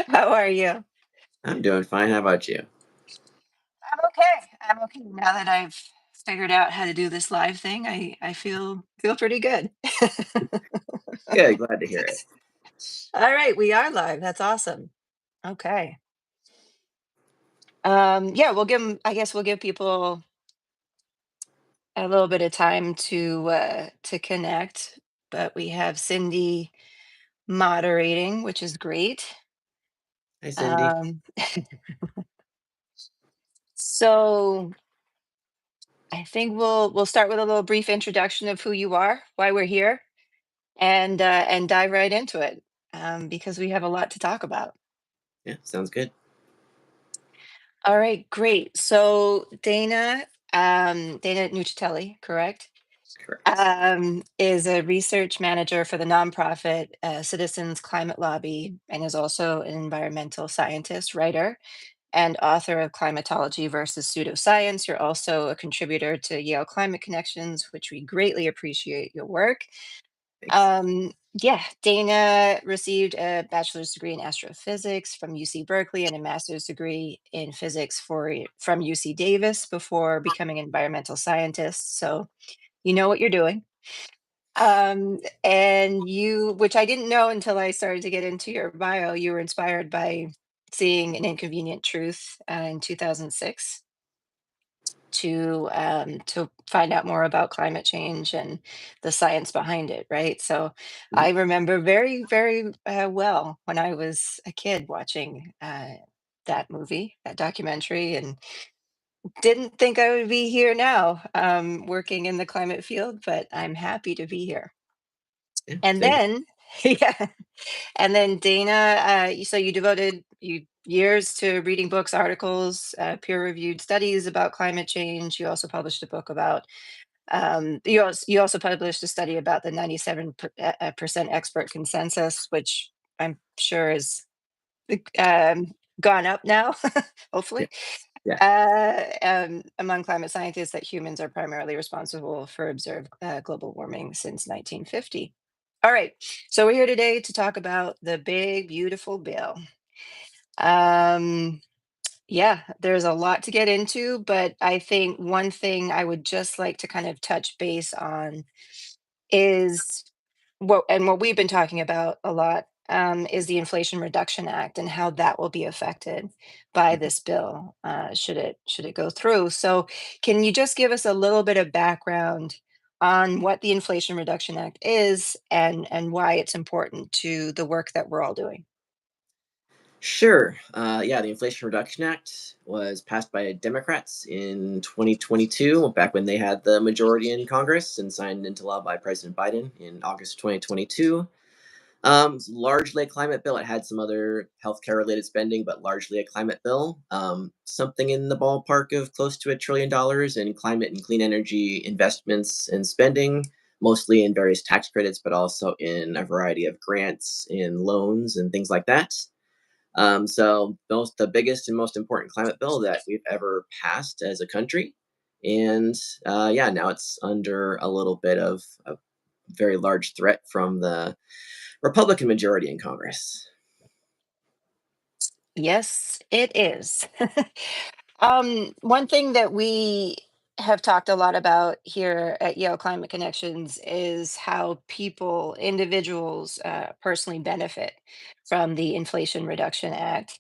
How are you? I'm doing fine. How about you? I'm okay. I'm okay. Now that I've figured out how to do this live thing, I feel pretty good. Good. Glad to hear it. All right, we are live. That's awesome. Okay. Yeah, we'll give 'em I guess we'll give people a little bit of time to connect, but we have Cindy moderating, which is great. Hi, Cindy. Um, so I think we'll start with a little brief introduction of who you are, why we're here, and dive right into it, because we have a lot to talk about. Yeah, sounds good. All right, great. So Dana Nuccitelli, correct? Correct. Is a research manager for the nonprofit Citizens Climate Lobby and is also an environmental scientist, writer, and author of Climatology versus Pseudoscience. You're also a contributor to Yale Climate Connections, which we greatly appreciate your work. Thanks. Yeah, Dana received a bachelor's degree in astrophysics from UC Berkeley and a master's degree in physics from UC Davis before becoming an environmental scientist. So you know what you're doing. And you, which I didn't know until I started to get into your bio, you were inspired by seeing An Inconvenient Truth in 2006 to find out more about climate change and the science behind it, right? So Mhm. I remember very well when I was a kid watching that movie, that documentary, and didn't think I would be here now, working in the climate field, but I'm happy to be here. Yeah, And same. then, yeah, and then Dana, so you devoted years to reading books, articles, peer-reviewed studies about climate change. You also published a book about you also published a study about the 97% expert consensus, which I'm sure is gone up now, Yeah, hopefully, yeah. among climate scientists that humans are primarily responsible for observed global warming since 1950. All right, so we're here today to talk about the big, beautiful bill. Um, yeah, there's a lot to get into, but I think one thing I would just like to kind of touch base on is what we've been talking about a lot, is the Inflation Reduction Act and how that will be affected by Mhm. this bill, should it go through. So, can you just give us a little bit of background on what the Inflation Reduction Act is and why it's important to the work that we're all doing? Sure. Yeah, the Inflation Reduction Act was passed by Democrats in 2022, back when they had the majority in Congress, and signed into law by President Biden in August 2022. It's largely a climate bill. It had some other healthcare related spending, but largely a climate bill. Something in the ballpark of close to $1 trillion in climate and clean energy investments and spending, mostly in various tax credits, but also in a variety of grants and loans and things like that. So the biggest and most important climate bill that we've ever passed as a country. And yeah, now it's under a little bit of a very large threat from the Republican majority in Congress. Yes, it is. One thing that we have talked a lot about here at Yale Climate Connections is how individuals, personally benefit from the Inflation Reduction Act.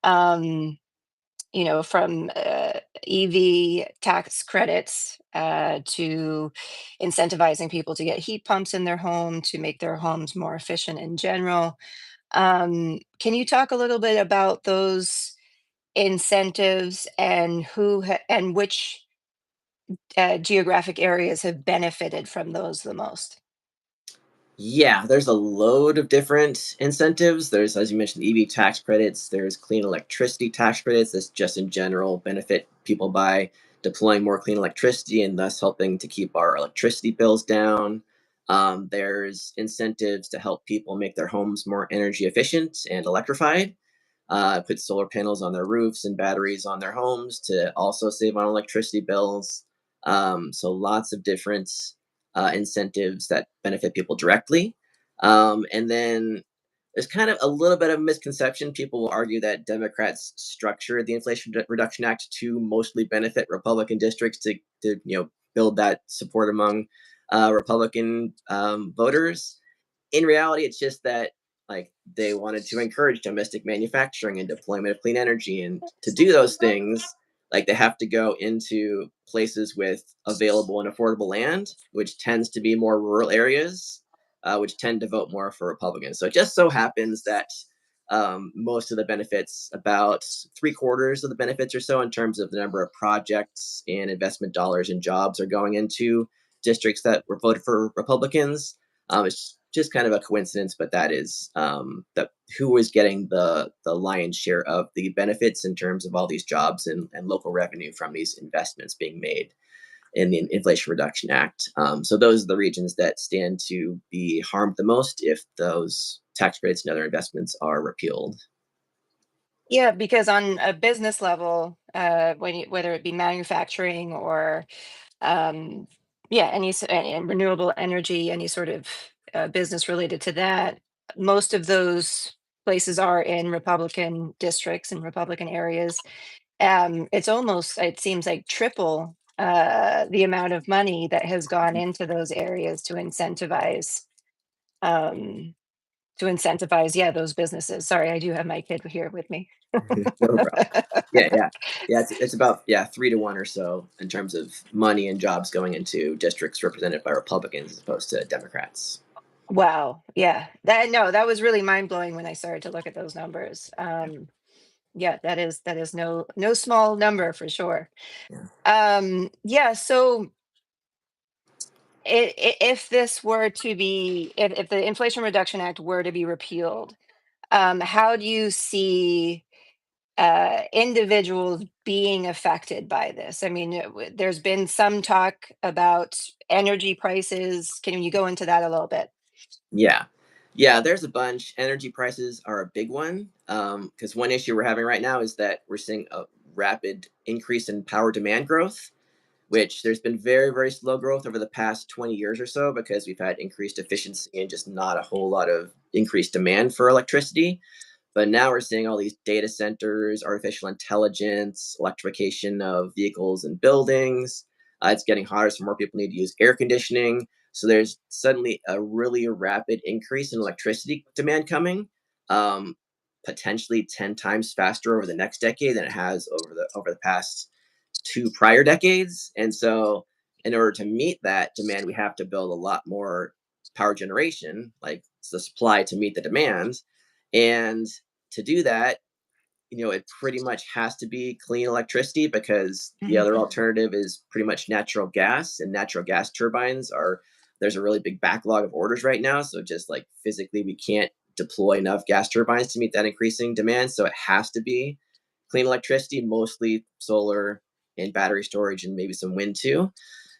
Um, from EV tax credits to incentivizing people to get heat pumps in their home to make their homes more efficient in general. Can you talk a little bit about those incentives and and which geographic areas have benefited from those the most? Yeah, there's a load of different incentives. There's, as you mentioned, EV tax credits. There's clean electricity tax credits. That just in general benefit people by deploying more clean electricity and thus helping to keep our electricity bills down. There's incentives to help people make their homes more energy efficient and electrified. Put solar panels on their roofs and batteries on their homes to also save on electricity bills. So lots of different incentives that benefit people directly. And then there's kind of a little bit of misconception. People will argue that Democrats structured the Inflation Reduction Act to mostly benefit Republican districts to build that support among Republican voters. In reality, it's just that like they wanted to encourage domestic manufacturing and deployment of clean energy, and to do those things, like they have to go into places with available and affordable land, which tends to be more rural areas, which tend to vote more for Republicans. So it just so happens that most of the benefits, about three-quarters of the benefits or so, in terms of the number of projects and investment dollars and jobs, are going into districts that were voted for Republicans. It's just kind of a coincidence, but that is that who is getting the lion's share of the benefits in terms of all these jobs and local revenue from these investments being made in the Inflation Reduction Act. So those are the regions that stand to be harmed the most if those tax credits and other investments are repealed. Yeah, because on a business level, whether it be manufacturing or um, yeah, and renewable energy, any sort of business related to that, most of those places are in Republican districts and Republican areas. It seems like triple the amount of money that has gone into those areas um, yeah, those businesses. Sorry, I do have my kid here with me. No problem. Yeah. It's about 3 to 1 or so in terms of money and jobs going into districts represented by Republicans as opposed to Democrats. Wow. Yeah. That was really mind blowing when I started to look at those numbers. Yeah, that is no small number for sure. Yeah. Yeah. So if this were to be, if the Inflation Reduction Act were to be repealed, how do you see individuals being affected by this? I mean, there's been some talk about energy prices. Can you go into that a little bit? Yeah. Yeah, there's a bunch. Energy prices are a big one. Because one issue we're having right now is that we're seeing a rapid increase in power demand growth, which there's been very, very slow growth over the past 20 years or so because we've had increased efficiency and just not a whole lot of increased demand for electricity. But now we're seeing all these data centers, artificial intelligence, electrification of vehicles and buildings. It's getting hotter, so more people need to use air conditioning. So there's suddenly a really rapid increase in electricity demand coming, um, potentially 10 times faster over the next decade than it has over the past two prior decades. And so, in order to meet that demand, we have to build a lot more power generation, like it's the supply to meet the demand. And to do that, it pretty much has to be clean electricity because the Mhm. other alternative is pretty much natural gas, and natural gas turbines are there's a really big backlog of orders right now. So just like physically, we can't deploy enough gas turbines to meet that increasing demand. So it has to be clean electricity, mostly solar and battery storage, and maybe some wind too.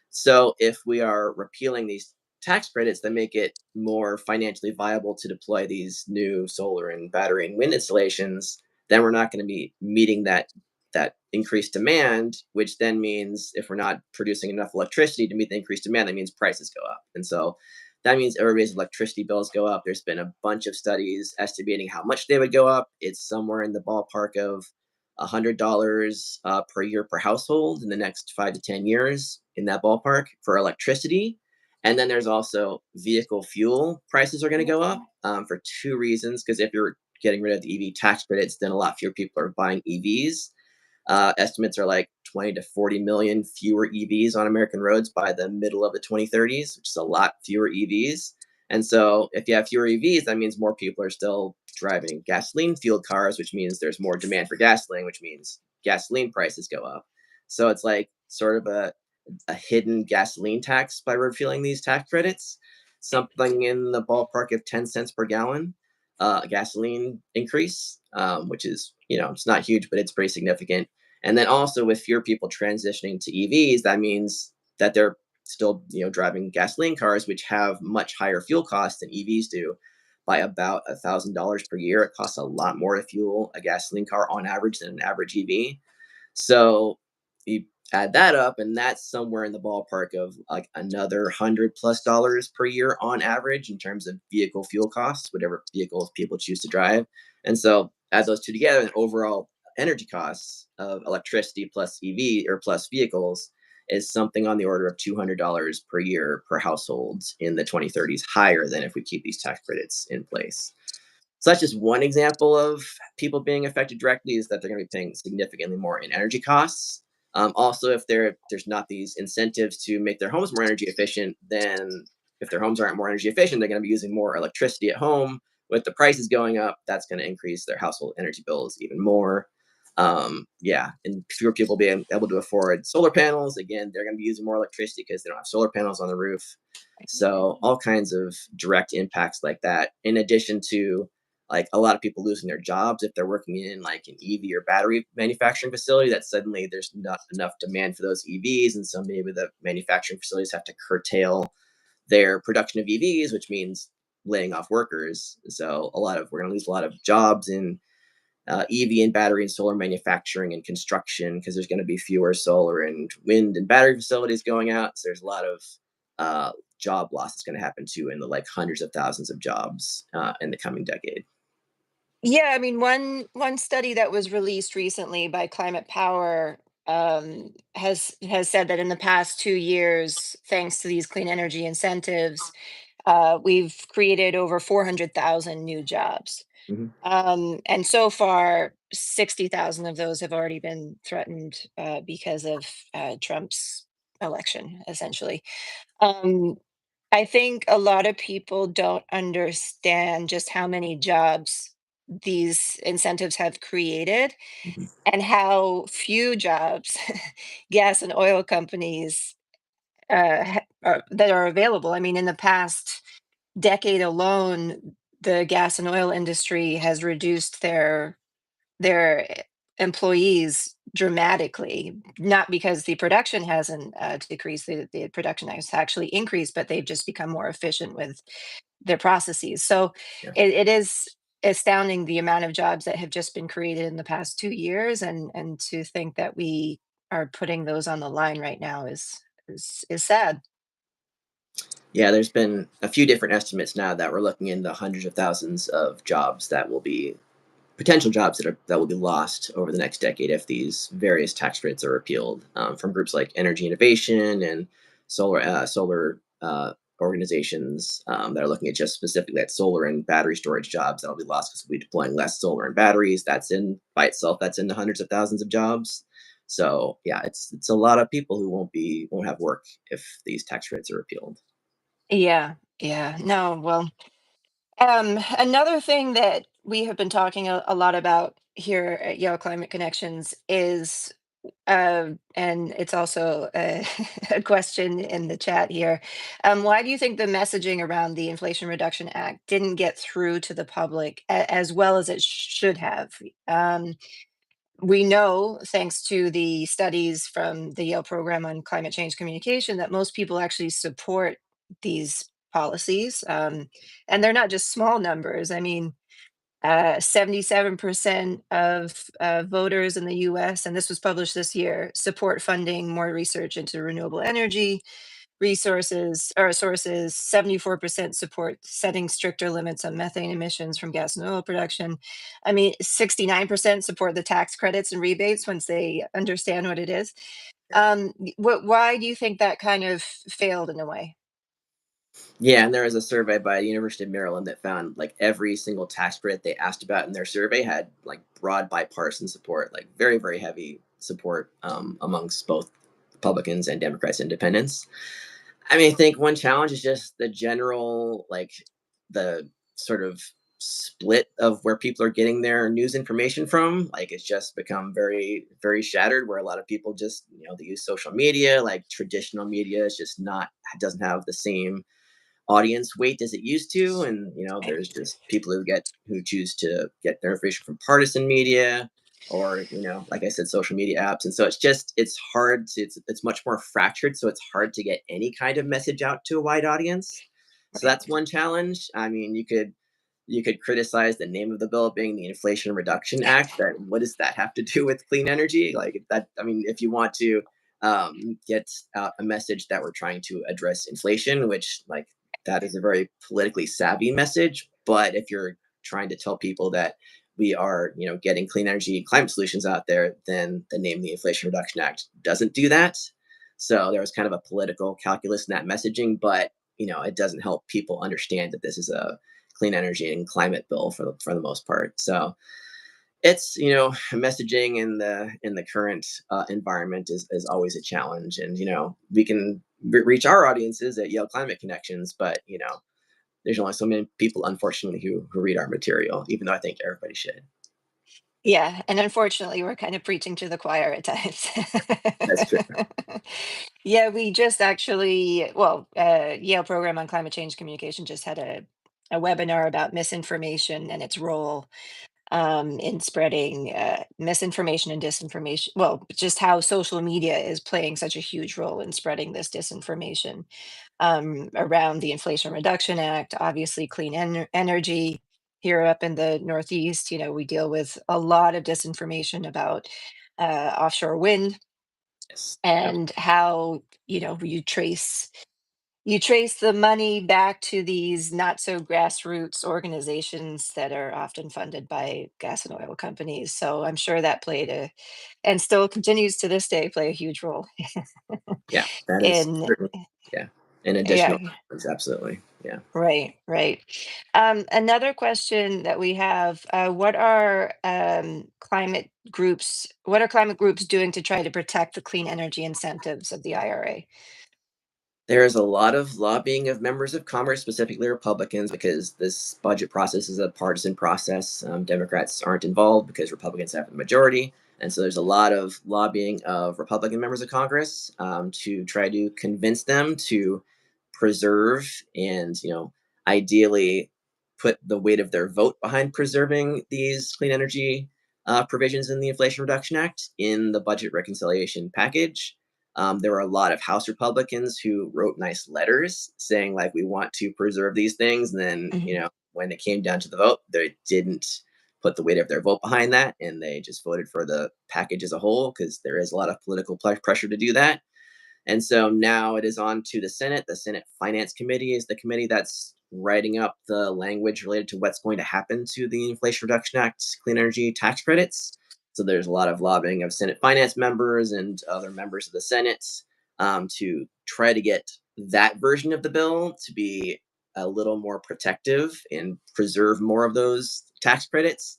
So if we are repealing these tax credits that make it more financially viable to deploy these new solar and battery and wind installations, then we're not going to be meeting that increased demand, which then means if we're not producing enough electricity to meet the increased demand, that means prices go up. And so that means everybody's electricity bills go up. There's been a bunch of studies estimating how much they would go up. It's somewhere in the ballpark of $100 per year per household in the next 5 to 10 years, in that ballpark for electricity. And then there's also vehicle fuel prices are going to go up for two reasons. Because if you're getting rid of the EV tax credits, then a lot fewer people are buying EVs. Estimates are like 20 to 40 million fewer EVs on American roads by the middle of the 2030s, which is a lot fewer EVs. And so, if you have fewer EVs, that means more people are still driving gasoline fueled cars, which means there's more demand for gasoline, which means gasoline prices go up. So, it's like sort of a hidden gasoline tax by repealing these tax credits, something in the ballpark of 10 cents per gallon gasoline increase, which is, it's not huge, but it's pretty significant. And then also with fewer people transitioning to EVs, that means that they're still, driving gasoline cars, which have much higher fuel costs than EVs do by about $1,000 per year. It costs a lot more to fuel a gasoline car on average than an average EV. So you add that up, and that's somewhere in the ballpark of like another $100+ per year on average in terms of vehicle fuel costs, whatever vehicles people choose to drive. And so add those two together, and overall energy costs of electricity plus EV or plus vehicles is something on the order of $200 per year per household in the 2030s, higher than if we keep these tax credits in place. So that's just one example of people being affected directly, is that they're going to be paying significantly more in energy costs. Also, if there's not these incentives to make their homes more energy efficient, then if their homes aren't more energy efficient, they're going to be using more electricity at home. With the prices going up, that's going to increase their household energy bills even more. Yeah, and fewer people being able to afford solar panels. Again, they're going to be using more electricity because they don't have solar panels on the roof. So all kinds of direct impacts like that, in addition to like a lot of people losing their jobs if they're working in like an EV or battery manufacturing facility, that suddenly there's not enough demand for those EVs. And so maybe the manufacturing facilities have to curtail their production of EVs, which means laying off workers. So we're going to lose a lot of jobs in EV and battery and solar manufacturing and construction, because there's going to be fewer solar and wind and battery facilities going out. So there's a lot of job loss that's going to happen too, in the like hundreds of thousands of jobs in the coming decade. Yeah, I mean, one study that was released recently by Climate Power has said that in the past 2 years, thanks to these clean energy incentives, we've created over 400,000 new jobs. Mhm. And so far, 60,000 of those have already been threatened because of Trump's election, essentially. Um, I think a lot of people don't understand just how many jobs these incentives have created Mhm. and how few jobs gas and oil companies that are available. I mean, in the past decade alone, the gas and oil industry has reduced their employees dramatically, not because the production hasn't decreased, the production has actually increased, but they've just become more efficient with their processes. So Yeah. it is astounding the amount of jobs that have just been created in the past 2 years, and to think that we are putting those on the line right now is sad. Yeah, there's been a few different estimates now that we're looking into hundreds of thousands of jobs that will be potential jobs that will be lost over the next decade if these various tax credits are repealed, from groups like Energy Innovation and solar organizations that are looking at just specifically at solar and battery storage jobs that'll be lost because we'll be deploying less solar and batteries. That's in by itself, that's in the hundreds of thousands of jobs. So yeah, it's a lot of people who won't have work if these tax credits are repealed. Yeah, yeah. No, well, another thing that we have been talking a lot about here at Yale Climate Connections is, and it's also a, a question in the chat here. Why do you think the messaging around the Inflation Reduction Act didn't get through to the public as well as it should have? We know, thanks to the studies from the Yale program on climate change communication, that most people actually support these policies. And they're not just small numbers. I mean, 77% of voters in the US, and this was published this year, support funding more research into renewable energy resources or sources. 74% support setting stricter limits on methane emissions from gas and oil production. I mean, 69% support the tax credits and rebates once they understand what it is. Why do you think that kind of failed in a way? Yeah, and there was a survey by University of Maryland that found like every single tax credit they asked about in their survey had like broad bipartisan support, like very, very heavy support amongst both Republicans and Democrats, independents. I mean, I think one challenge is just the general, like the sort of split of where people are getting their news information from. Like it's just become very, very shattered, where a lot of people just, they use social media, like traditional media is just not, doesn't have the same audience weight as it used to. And there's just people who choose to get their information from partisan media, or like I said, social media apps. And so it's hard to it's much more fractured, so it's hard to get any kind of message out to a wide audience. So Right. that's one challenge. I mean, you could you could criticize the name of the bill being the Inflation Reduction Act. That what does that have to do with clean energy? Like that, I mean, if you want to get out a message that we're trying to address inflation, which like that is a very politically savvy message. But if you're trying to tell people that we are, getting clean energy climate solutions out there, then the name the Inflation Reduction Act doesn't do that. So there was kind of a political calculus in that messaging, but it doesn't help people understand that this is a clean energy and climate bill for the most part. So it's messaging in the current environment is always a challenge, and we can reach our audiences at Yale Climate Connections, but there's only so many people, unfortunately, who read our material, even though I think everybody should. Yeah, and unfortunately, we're kind of preaching to the choir at times. That's true. Yeah, we just actually, well, Yale program on climate change communication just had a webinar about misinformation and its role in spreading misinformation and disinformation. Well, just how social media is playing such a huge role in spreading this disinformation around the Inflation Reduction Act, obviously clean energy. Here up in the Northeast, we deal with a lot of disinformation about offshore wind Yes. Yep. and how you trace the money back to these not so grassroots organizations that are often funded by gas and oil companies. So I'm sure that played and still continues to this day play a huge role Yeah, that is in certainly, yeah, an yeah. additional influence, absolutely. Yeah. Right, right. Another question that we have, what are climate groups doing to try to protect the clean energy incentives of the IRA? There is a lot of lobbying of members of Congress, specifically Republicans, because this budget process is a partisan process. Democrats aren't involved because Republicans have the majority. And so there's a lot of lobbying of Republican members of Congress to try to convince them to preserve and, ideally put the weight of their vote behind preserving these clean energy provisions in the Inflation Reduction Act in the budget reconciliation package. There were a lot of House Republicans who wrote nice letters saying, like, we want to preserve these things. And then, Mhm. when it came down to the vote, they didn't put the weight of their vote behind that. And they just voted for the package as a whole because there is a lot of political pressure to do that. And so now it is on to the Senate. The Senate Finance Committee is the committee that's writing up the language related to what's going to happen to the Inflation Reduction Act clean energy tax credits. So there's a lot of lobbying of Senate finance members and other members of the Senate to try to get that version of the bill to be a little more protective and preserve more of those tax credits.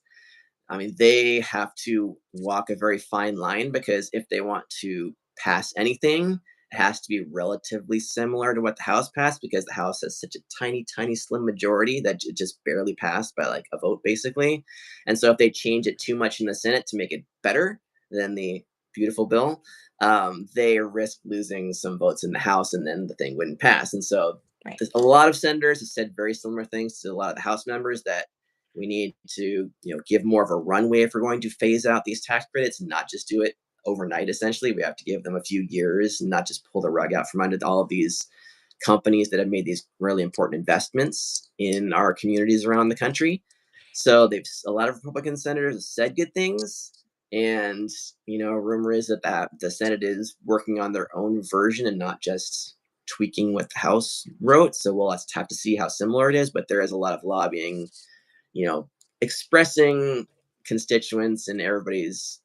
I mean, they have to walk a very fine line because if they want to pass anything, it has to be relatively similar to what the House passed because the House has such a tiny, tiny, slim majority that it just barely passed by like a vote, basically. And so if they change it too much in the Senate to make it better than the beautiful bill, they risk losing some votes in the House and then the thing wouldn't pass. And so Right. there's a lot of senators have said very similar things to a lot of the House members that we need to, give more of a runway if we're going to phase out these tax credits and not just do it overnight. Essentially, we have to give them a few years and not just pull the rug out from under all of these companies that have made these really important investments in our communities around the country. So a lot of Republican senators have said good things, and rumor is that the Senate is working on their own version and not just tweaking what the House wrote. So we'll have to see how similar it is, but there is a lot of lobbying, you know, expressing constituents and everybody's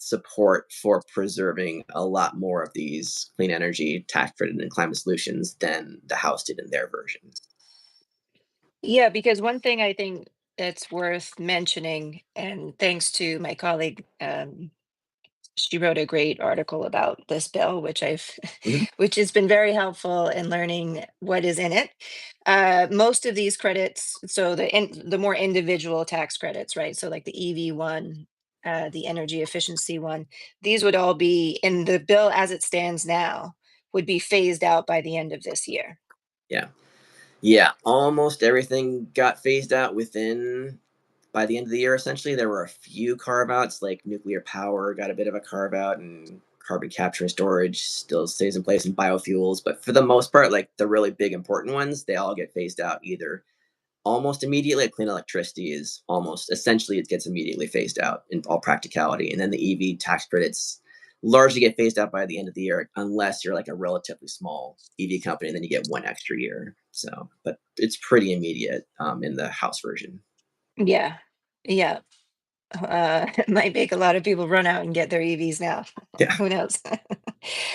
support for preserving a lot more of these clean energy tax credit and climate solutions than the House did in their version. Yeah, because one thing I think that's worth mentioning, and thanks to my colleague, she wrote a great article about this bill, which I've, Mhm. which has been very helpful in learning what is in it. Most of these credits, so the more individual tax credits, right? So like the EV one, the energy efficiency one, these would all be in the bill as it stands now, would be phased out by the end of this year. Yeah. Yeah. Almost everything got phased out within by the end of the year. Essentially, there were a few carve outs, like nuclear power got a bit of a carve out, and carbon capture and storage still stays in place, and biofuels. But for the most part, like the really big important ones, they all get phased out either almost immediately. Like clean electricity is almost essentially it gets immediately phased out in all practicality, and then the EV tax credits largely get phased out by the end of the year, unless you're like a relatively small EV company, and then you get 1 extra year. So, but it's pretty immediate in the House version. Yeah. Yeah. It might make a lot of people run out and get their EVs now. Yeah. Who knows?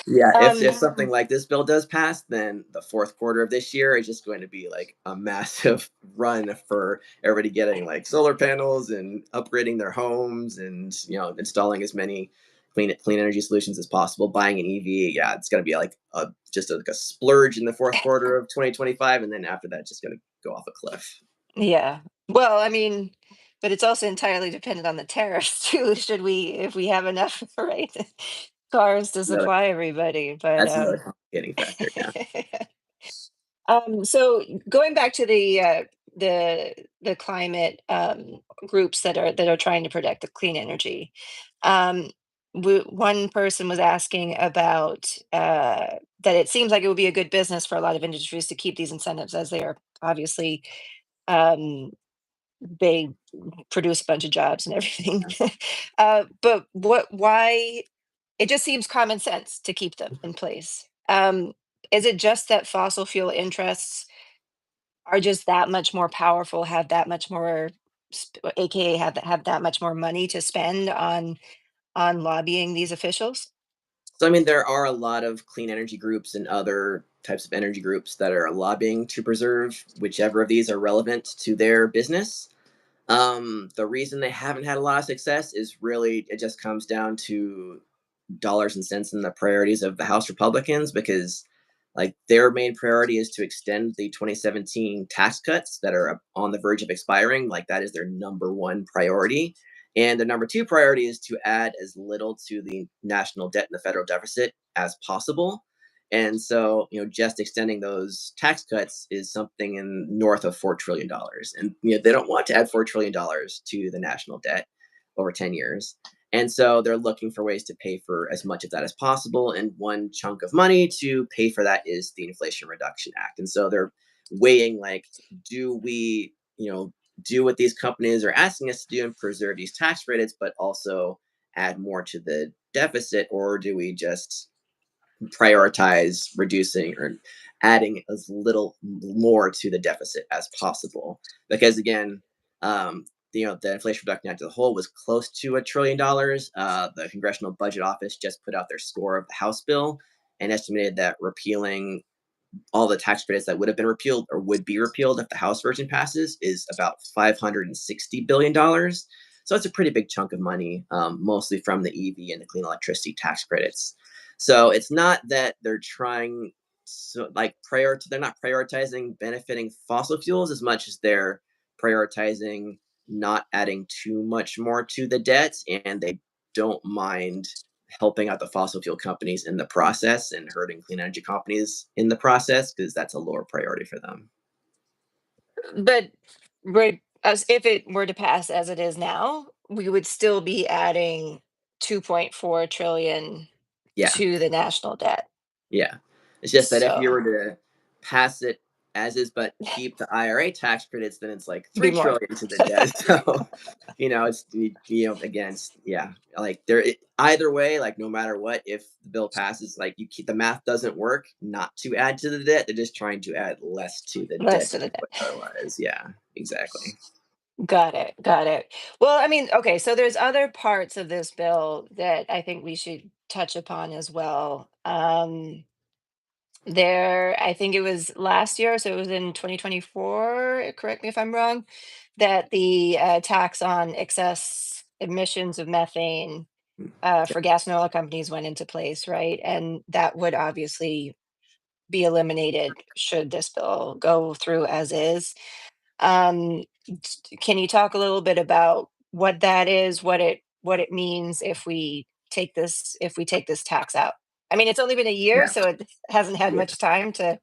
Yeah, if um, something like this bill does pass, then the fourth quarter of this year is just going to be like a massive run for everybody getting like solar panels and upgrading their homes and installing as many clean energy solutions as possible. Buying an EV, yeah, it's going to be like like a splurge in the fourth quarter of 2025, and then after that, it's just going to go off a cliff. yeah. Well, I mean, but it's also entirely dependent on the tariffs too. Should we, if we have enough, right, cars to Another, supply everybody? But that's another complicating factor. Yeah. So going back to the climate groups that are trying to protect the clean energy, um, one person was asking about that it seems like it would be a good business for a lot of industries to keep these incentives as they are obviously um, they produce a bunch of jobs and everything. But why? It just seems common sense to keep them in place. Is it just that fossil fuel interests are just that much more powerful, have that much more, AKA have that much more money to spend on lobbying these officials? So, I mean, there are a lot of clean energy groups and other types of energy groups that are lobbying to preserve whichever of these are relevant to their business. The reason they haven't had a lot of success is really it just comes down to dollars and cents and the priorities of the House Republicans, because like their main priority is to extend the 2017 tax cuts that are on the verge of expiring. Like that is their number one priority. And the number two priority is to add as little to the national debt and the federal deficit as possible. And so, just extending those tax cuts is something in north of $4 trillion. And they don't want to add $4 trillion to the national debt over 10 years. And so they're looking for ways to pay for as much of that as possible. And one chunk of money to pay for that is the Inflation Reduction Act. And so they're weighing like, do we, do what these companies are asking us to do and preserve these tax credits, but also add more to the deficit, or do we just prioritize reducing or adding as little more to the deficit as possible? Because again, the Inflation Reduction Act as a whole was close to $1 trillion. The Congressional Budget Office just put out their score of the House bill and estimated that repealing all the tax credits that would have been repealed or would be repealed if the House version passes is about $560 billion. So it's a pretty big chunk of money, mostly from the EV and the clean electricity tax credits. So it's not that they're trying they're not prioritizing benefiting fossil fuels as much as they're prioritizing not adding too much more to the debt, and they don't mind helping out the fossil fuel companies in the process and hurting clean energy companies in the process, because that's a lower priority for them. But as if it were to pass as it is now, we would still be adding 2.4 trillion Yeah. to the national debt. Yeah. It's just that if you So were to pass it as is, but keep the IRA tax credits, then it's like be three more. trillion to the debt. So, it's against, yeah, like either way, like no matter what, if the bill passes, like the math doesn't work not to add to the debt. They're just trying to add less to the debt Less than of the they debt. would otherwise. Yeah, exactly. Got it. Got it. Well, I mean, okay, so there's other parts of this bill that I think we should touch upon as well. I think it was last year, so it was in 2024, correct me if I'm wrong, that the tax on excess emissions of methane Mm, for gas and oil companies went into place, right? And that would obviously be eliminated should this bill go through as is. Can you talk a little bit about what that is, what it means if we take this tax out? I mean, it's only been a year, yeah. so it hasn't had Yeah. much time to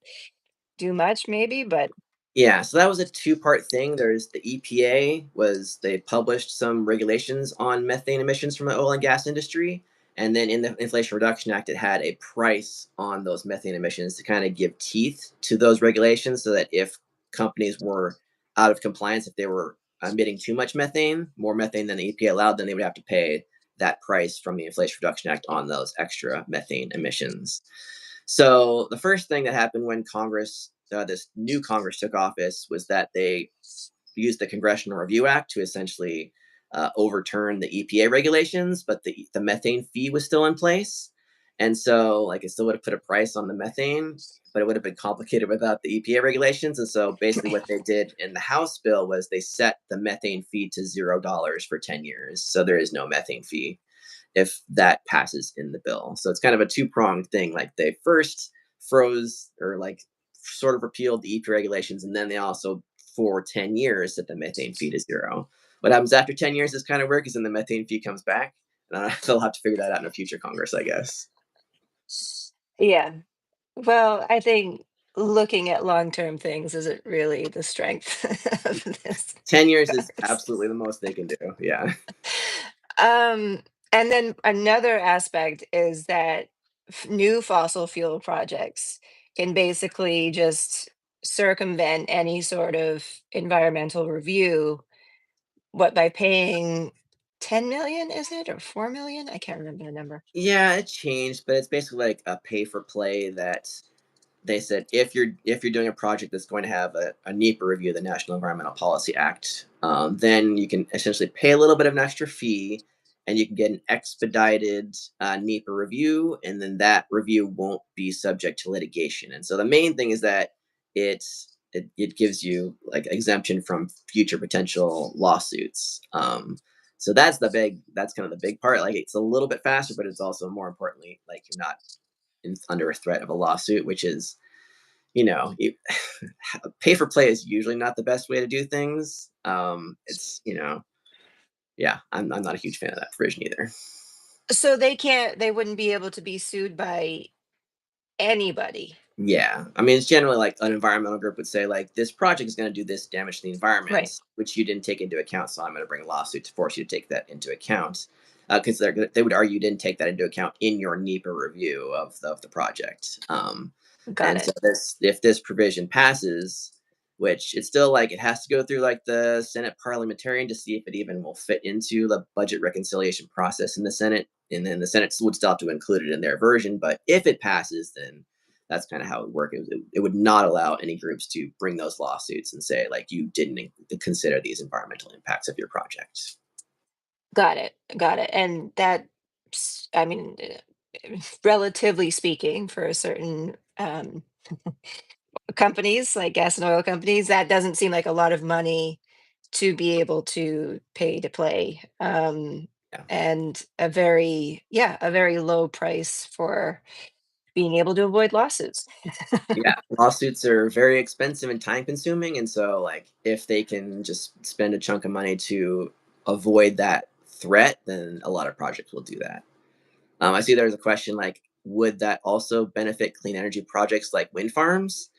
do much, maybe, but Yeah, so that was a two-part thing. There's the EPA was they published some regulations on methane emissions from the oil and gas industry, and then in the Inflation Reduction Act, it had a price on those methane emissions to kind of give teeth to those regulations, so that if companies were out of compliance if they were emitting too much methane, more methane than the EPA allowed, then they would have to pay that price from the Inflation Reduction Act on those extra methane emissions. So the first thing that happened when this new Congress took office, was that they used the Congressional Review Act to essentially overturn the EPA regulations, but the methane fee was still in place. And so, like, it still would have put a price on the methane, but it would have been complicated without the EPA regulations. And so, basically, what they did in the House bill was they set the methane fee to $0 for 10 years. So, there is no methane fee if that passes in the bill. So, it's kind of a two-pronged thing. Like, they first froze, or like sort of repealed the EPA regulations, and then they also, for 10 years, set the methane fee to zero. What happens after 10 years is kind of weird, because then the methane fee comes back. And they'll have to figure that out in a future Congress, I guess. Yeah. Well, I think looking at long-term things isn't really the strength of this 10 years is process. absolutely the most they can do. Yeah. Um, and then another aspect is that new fossil fuel projects can basically just circumvent any sort of environmental review, what, by paying 10 million, is it, or 4 million? I can't remember the number. Yeah, it changed, but it's basically like a pay for play that they said, if you're doing a project that's going to have a NEPA review, the National Environmental Policy Act, then you can essentially pay a little bit of an extra fee, and you can get an expedited NEPA review, and then that review won't be subject to litigation. And so the main thing is that it gives you like exemption from future potential lawsuits. So that's kind of the big part. Like, it's a little bit faster, but it's also, more importantly, like, you're not under a threat of a lawsuit, which is, you know, you, pay for play is usually not the best way to do things. It's, yeah, I'm not a huge fan of that provision either. So they wouldn't be able to be sued by anybody. Yeah, I mean, it's generally like an environmental group would say, like, this project is going to do this damage to the Right. environment, which you didn't take into account. So I'm going to bring a lawsuit to force you to take that into account, because they would argue you didn't take that into account in your NEPA review of the project. Got And so it. this, if this provision passes, which it's still like, it has to go through like the Senate parliamentarian to see if it even will fit into the budget reconciliation process in the Senate, and then the Senate would still have to include it in their version. But if it passes, then that's kind of how it would work. It would not allow any groups to bring those lawsuits and say, like, you didn't consider these environmental impacts of your project. Got it. Got it. And that, I mean, relatively speaking, for certain companies like gas and oil companies, that doesn't seem like a lot of money to be able to pay to play. Yeah. And a very low price for being able to avoid lawsuits. Yeah, lawsuits are very expensive and time consuming, and so, like, if they can just spend a chunk of money to avoid that threat, then a lot of projects will do that. I see there's a question like, would that also benefit clean energy projects like wind farms?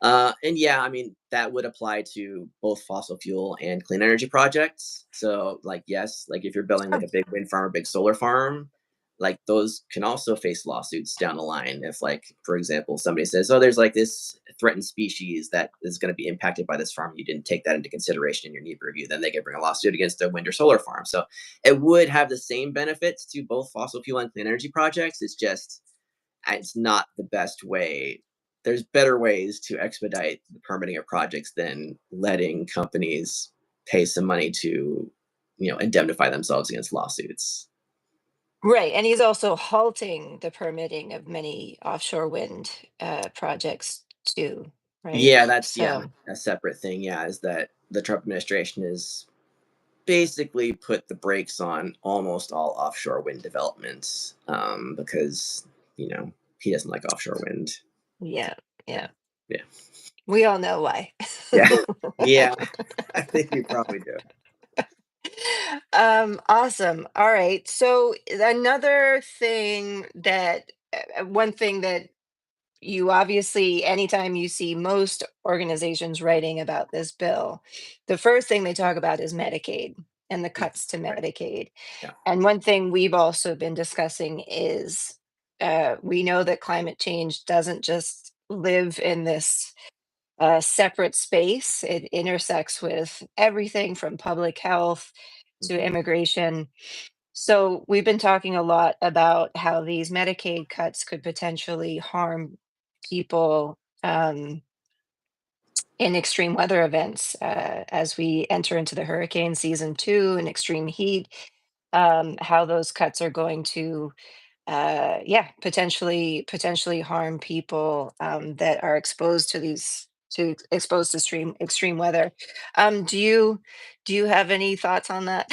And yeah, I mean, that would apply to both fossil fuel and clean energy projects. So, like, yes, like, if you're building like Oh, a big wind farm or big solar farm, like, those can also face lawsuits down the line. If, like, for example, somebody says, oh, there's like this threatened species that is going to be impacted by this farm, you didn't take that into consideration in your NEPA review, then they could bring a lawsuit against a wind or solar farm. So it would have the same benefits to both fossil fuel and clean energy projects. It's not the best way. There's better ways to expedite the permitting of projects than letting companies pay some money to, indemnify themselves against lawsuits. right. And he's also halting the permitting of many offshore wind projects too, right? Yeah, that's, yeah, So, a separate thing. Yeah, is that the Trump administration has basically put the brakes on almost all offshore wind developments, because he doesn't like offshore wind. yeah, yeah. Yeah, We all know why. yeah, yeah. I think we probably do. Awesome. All right. So another thing that one thing that you obviously, anytime you see most organizations writing about this bill, the first thing they talk about is Medicaid and the Mhm. cuts to Right. Medicaid. Yeah. And one thing we've also been discussing is we know that climate change doesn't just live in this a separate space. It intersects with everything from public health to Mhm. immigration. So we've been talking a lot about how these Medicaid cuts could potentially harm people in extreme weather events as we enter into the hurricane season two and extreme heat. How those cuts are going to, yeah, potentially harm people that are exposed to these exposed to extreme weather. Do you have any thoughts on that?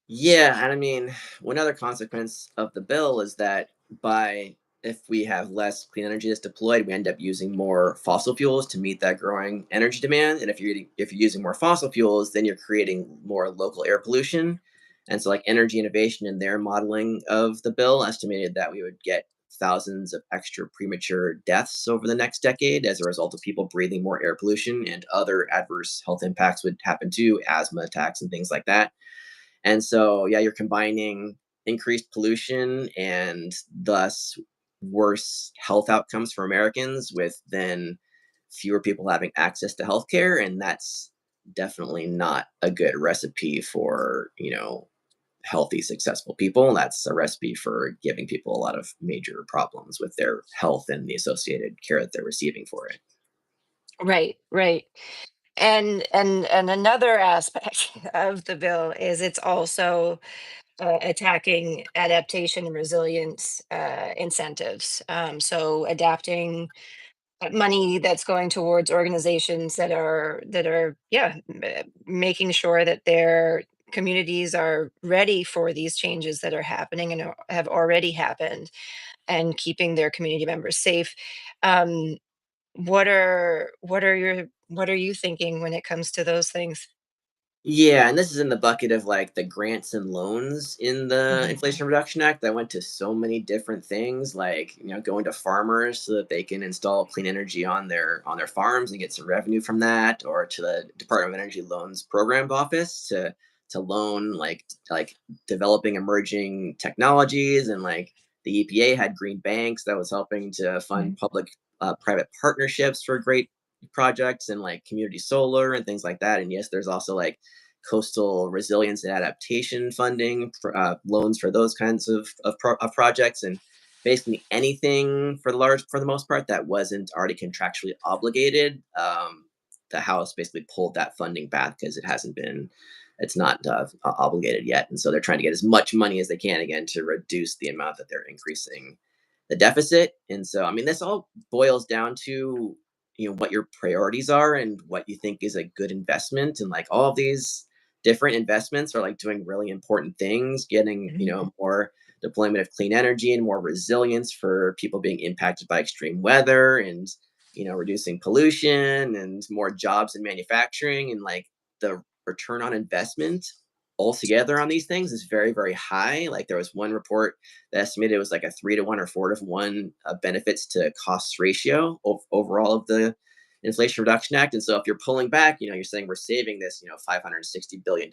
Yeah, and I mean, one other consequence of the bill is that by if we have less clean energy that's deployed, we end up using more fossil fuels to meet that growing energy demand. And if you're using more fossil fuels, then you're creating more local air pollution. And so, like energy innovation in their modeling of the bill estimated that we would get thousands of extra premature deaths over the next decade as a result of people breathing more air pollution, and other adverse health impacts would happen too, asthma attacks and things like that. And so, yeah, you're combining increased pollution and thus worse health outcomes for Americans with then fewer people having access to healthcare. And that's definitely not a good recipe for, healthy, successful people. That's a recipe for giving people a lot of major problems with their health and the associated care that they're receiving for it. Right, right. And another aspect of the bill is it's also attacking adaptation and resilience incentives. So adapting money that's going towards organizations that are yeah making sure that their communities are ready for these changes that are happening and have already happened, and keeping their community members safe. Um, what are you thinking when it comes to those things? Yeah, and this is in the bucket of like the grants and loans in the Mhm. Inflation Reduction Act that went to so many different things, like going to farmers so that they can install clean energy on their farms and get some revenue from that, or to the Department of Energy Loans Program Office to loan like developing emerging technologies, and like the EPA had green banks that was helping to fund Mhm. public private partnerships for great projects and like community solar and things like that. And yes, there's also like coastal resilience and adaptation funding for loans for those kinds of projects, and basically anything for the most part that wasn't already contractually obligated. The House basically pulled that funding back because it's not obligated yet, and so they're trying to get as much money as they can again to reduce the amount that they're increasing the deficit. And so, I mean, this all boils down to what your priorities are and what you think is a good investment, and like all of these different investments are like doing really important things, getting Mhm. more deployment of clean energy and more resilience for people being impacted by extreme weather, and reducing pollution and more jobs in manufacturing, and like the return on investment altogether on these things is very, very high. Like there was one report that estimated it was like a 3 to 1 or 4 to 1 benefits to costs ratio overall of the Inflation Reduction Act. And so if you're pulling back, you're saying we're saving this, $560 billion.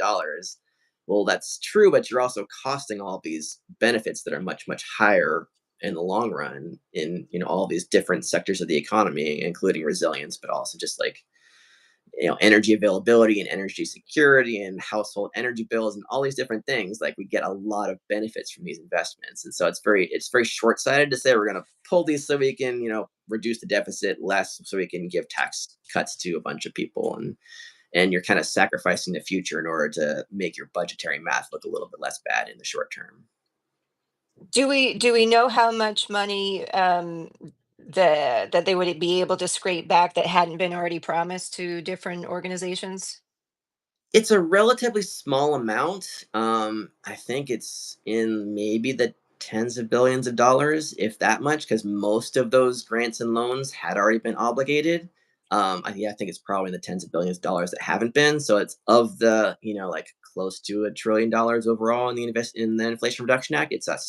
Well, that's true, but you're also costing all these benefits that are much, much higher in the long run in all these different sectors of the economy, including resilience, but also just like energy availability and energy security and household energy bills and all these different things. Like we get a lot of benefits from these investments, and so it's very short-sighted to say we're going to pull these so we can reduce the deficit less so we can give tax cuts to a bunch of people, and you're kind of sacrificing the future in order to make your budgetary math look a little bit less bad in the short term. Do we know how much money that they would be able to scrape back that hadn't been already promised to different organizations? It's a relatively small amount. I think it's in maybe the tens of billions of dollars, if that much, because most of those grants and loans had already been obligated. Yeah, I think it's probably in the tens of billions of dollars that haven't been. So it's of the, like close to $1 trillion overall in the Inflation Reduction Act. It's a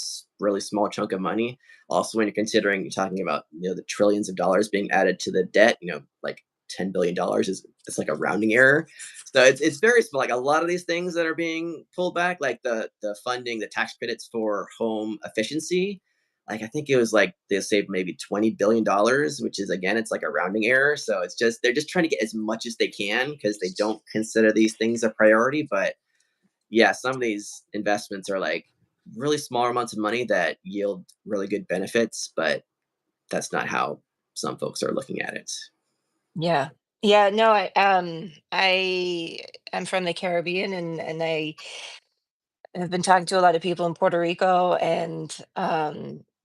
really small chunk of money. Also, when you're considering you're talking about the trillions of dollars being added to the debt, like $10 billion is it's like a rounding error. So it's very small. Like a lot of these things that are being pulled back, like the funding, the tax credits for home efficiency, like I think it was like they saved maybe $20 billion, which is again, it's like a rounding error. So it's just they're just trying to get as much as they can because they don't consider these things a priority. But yeah, some of these investments are like really small amounts of money that yield really good benefits, but that's not how some folks are looking at it. Yeah. Yeah, no, I am from the Caribbean, and I have been talking to a lot of people in Puerto Rico, and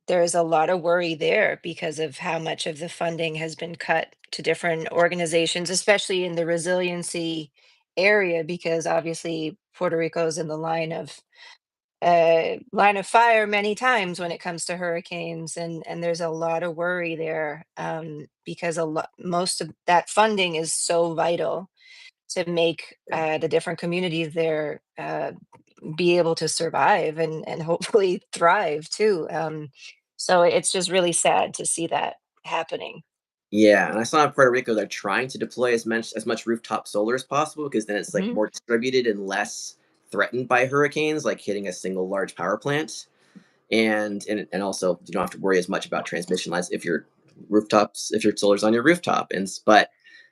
there's a lot of worry there because of how much of the funding has been cut to different organizations, especially in the resiliency area, because obviously Puerto Rico is in the line of fire many times when it comes to hurricanes, and there's a lot of worry there, because most of that funding is so vital to make Yeah. the different communities there be able to survive and hopefully thrive too. So it's just really sad to see that happening. Yeah, and I saw in Puerto Rico they're trying to deploy as much rooftop solar as possible because then it's like Mhm. more distributed and less threatened by hurricanes, like hitting a single large power plant. And also you don't have to worry as much about transmission lines if your solar's on your rooftop. But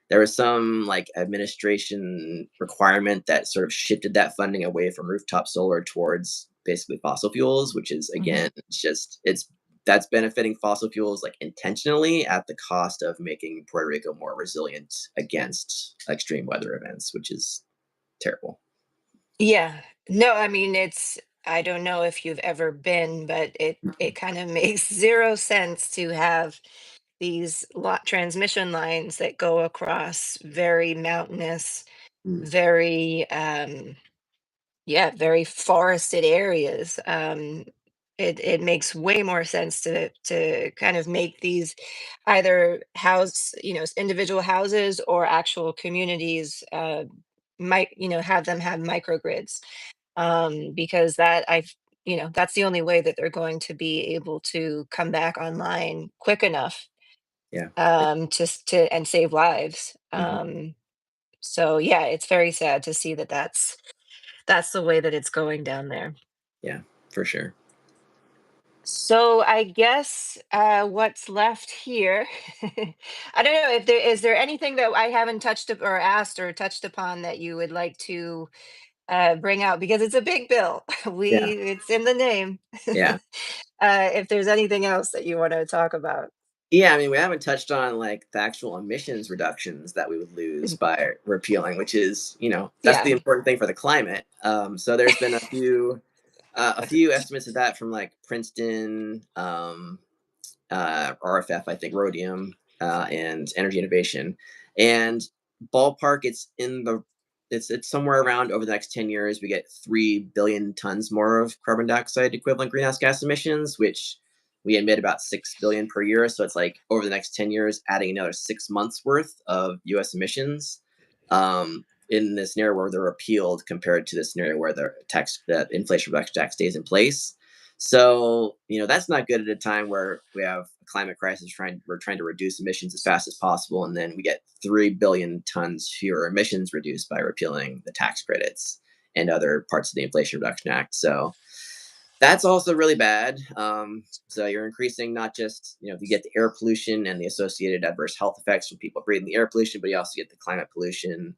there was some like administration requirement that sort of shifted that funding away from rooftop solar towards basically fossil fuels, which is Mhm. again, it's that's benefiting fossil fuels like intentionally at the cost of making Puerto Rico more resilient against extreme weather events, which is terrible. Yeah. No, I mean, I don't know if you've ever been, but it kind of makes zero sense to have these lot transmission lines that go across very mountainous, Mm, very yeah, very forested areas. It makes way more sense to kind of make these either individual houses or actual communities, might, have them have microgrids, because that's the only way that they're going to be able to come back online quick enough, yeah. to and save lives. Mhm. So yeah, it's very sad to see that that's the way that it's going down there. Yeah, for sure. So I guess what's left here, I don't know if there anything that I haven't touched up or asked or touched upon that you would like to bring out, because it's a big bill. Yeah. It's in the name. Yeah. If there's anything else that you want to talk about. Yeah, I mean, we haven't touched on like the actual emissions reductions that we would lose by repealing, which is, that's the Yeah. important thing for the climate. So there's been a few estimates of that from like Princeton, RFF, I think, Rhodium, and Energy Innovation. And ballpark, it's somewhere around over the next 10 years, we get 3 billion tons more of carbon dioxide equivalent greenhouse gas emissions, which we emit about 6 billion per year. So it's like over the next 10 years, adding another 6 months worth of US emissions. In the scenario where they're repealed compared to the scenario where the Inflation Reduction Act stays in place. So, that's not good at a time where we have a climate crisis. We're trying to reduce emissions as fast as possible, and then we get 3 billion tons fewer emissions reduced by repealing the tax credits and other parts of the Inflation Reduction Act. So that's also really bad. So you're increasing not just, you get the air pollution and the associated adverse health effects from people breathing the air pollution, but you also get the climate pollution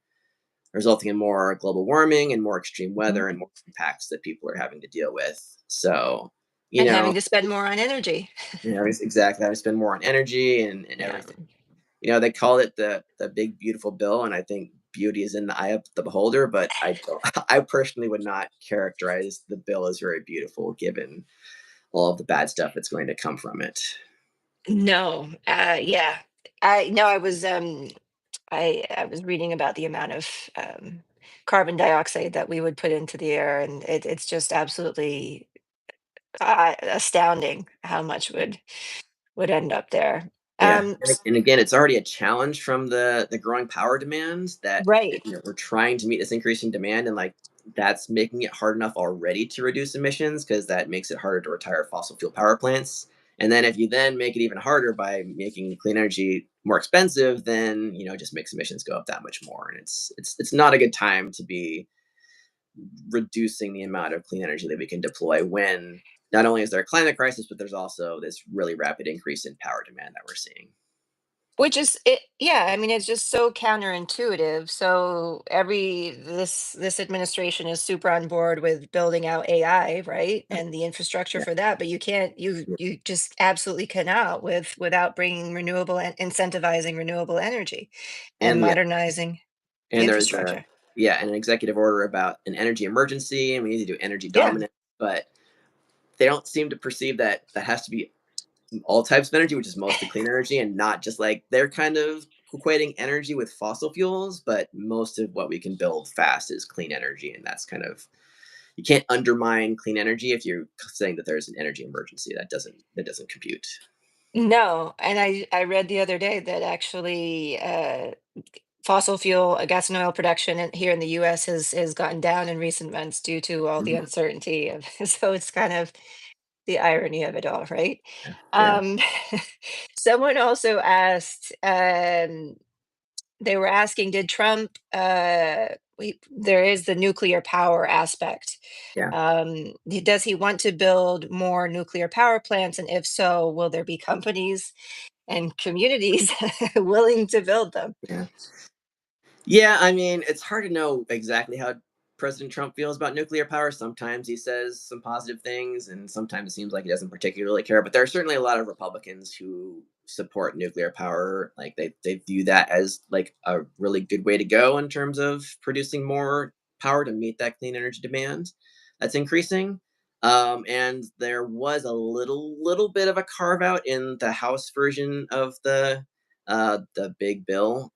resulting in more global warming and more extreme Mhm. weather and more impacts that people are having to deal with. So, you And know, having to spend more on energy. exactly, having to spend more on energy and Yeah. everything. They call it the big beautiful bill, and I think beauty is in the eye of the beholder. But I don't, I personally would not characterize the bill as very beautiful, given all of the bad stuff that's going to come from it. No. Yeah. I no. I was reading about the amount of carbon dioxide that we would put into the air, and it's just absolutely astounding how much would end up there. Yeah, Um, and s- again, it's already a challenge from the growing power demand that right. we're trying to meet this increasing demand, and like that's making it hard enough already to reduce emissions because that makes it harder to retire fossil fuel power plants. And then if you then make it even harder by making clean energy more expensive, then it just makes emissions go up that much more, and it's not a good time to be reducing the amount of clean energy that we can deploy when not only is there a climate crisis, but there's also this really rapid increase in power demand that we're seeing. Which is it, yeah, I mean, it's just so counterintuitive. So this administration is super on board with building out AI, right? Yeah, And the infrastructure yeah, for that, but you can't yeah. you just absolutely cannot without bringing renewable and incentivizing renewable energy and And yeah, modernizing the and there's a infrastructure. yeah, an executive order about an energy emergency, and we need to do energy Yeah. dominance, but they don't seem to perceive that that has to be all types of energy, which is mostly clean energy, and not just like they're kind of equating energy with fossil fuels, but most of what we can build fast is clean energy, and that's kind of you can't undermine clean energy if you're saying that there's an energy emergency. That doesn't compute. No, and I read the other day that actually fossil fuel, gas and oil production here in the US has gotten down in recent months due to all the Mhm. uncertainty of so it's kind of the irony of it all, right? Yeah, yeah, Um, someone also asked, they were asking, did Trump, there is the nuclear power aspect. yeah, Does he want to build more nuclear power plants? And if so, will there be companies and communities willing to build them? yeah. Yeah, I mean, it's hard to know exactly how President Trump feels about nuclear power. Sometimes he says some positive things, and sometimes it seems like he doesn't particularly care. But there are certainly a lot of Republicans who support nuclear power. Like they view that as like a really good way to go in terms of producing more power to meet that clean energy demand that's increasing. And there was a little bit of a carve out in the House version of the big bill